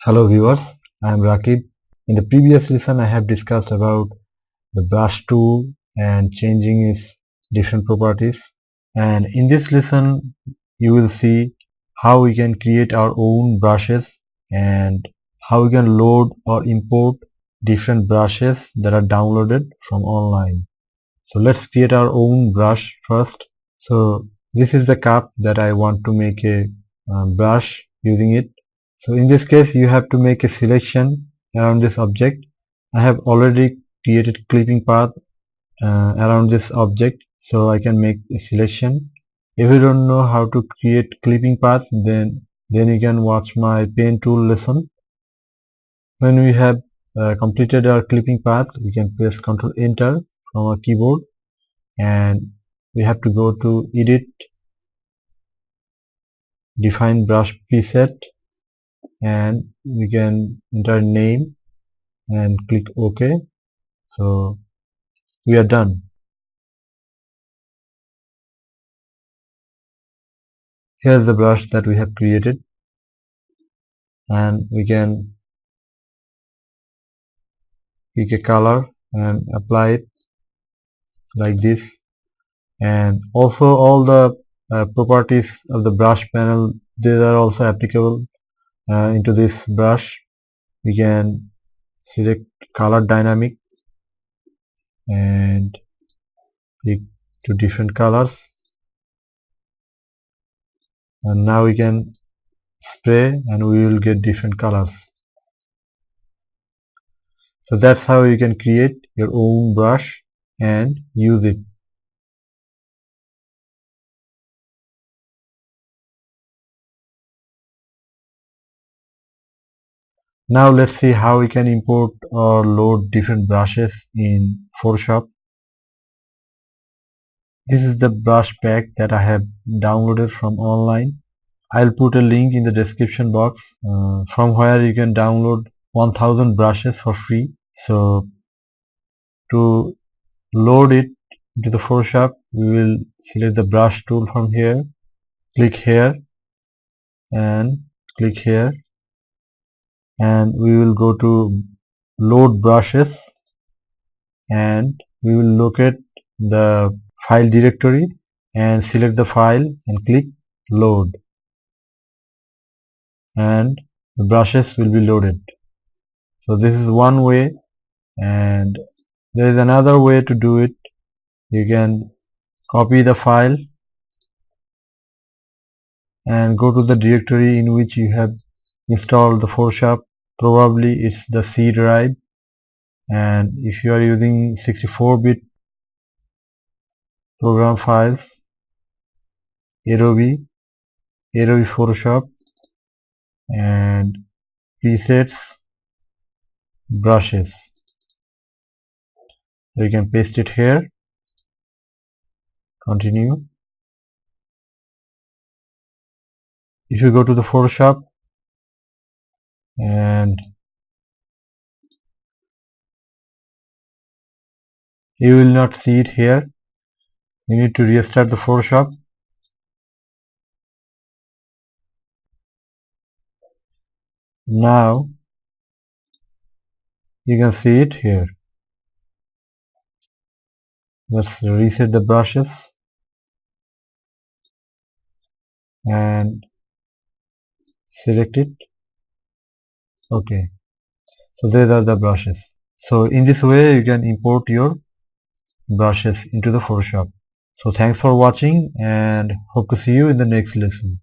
Hello viewers, I am Rakib. In the previous lesson I have discussed about the brush tool and changing its different properties, and in this lesson you will see how we can create our own brushes and how we can load or import different brushes that are downloaded from online. So let's create our own brush first. So this is the cup that I want to make a brush using it. So in this case you have to make a selection around this object. I have already created clipping path around this object, so I can make a selection. If you don't know how to create clipping path, then you can watch my pen tool lesson. When we have completed our clipping path, we can press Ctrl Enter from our keyboard, and we have to go to Edit, Define Brush Preset, and we can enter name and click OK. So we are done. Here's the brush that we have created, and we can pick a color and apply it like this. And also all the properties of the brush panel, these are also applicable into this brush. We can select color dynamic and pick two different colors, and now we can spray and we will get different colors. So that's how you can create your own brush and use it. Now let's see how we can import or load different brushes in Photoshop. This is the brush pack that I have downloaded from online. I'll put a link in the description box from where you can download 1000 brushes for free. So to load it into the Photoshop, we will select the brush tool from here, click here and click here, and we will go to load brushes, and we will locate the file directory and select the file and click load, and the brushes will be loaded. So this is one way, and there is another way to do it. You can copy the file and go to the directory in which you have installed the Photoshop. Probably it's the C drive, and if you are using 64-bit program files, Adobe Photoshop, and presets, brushes. So you can paste it here, continue. If you go to the Photoshop and you will not see it here, you need to restart the Photoshop. Now you can see it here. Let's reset the brushes and select it. Okay, so these are the brushes. So in this way you can import your brushes into the Photoshop. So thanks for watching and hope to see you in the next lesson.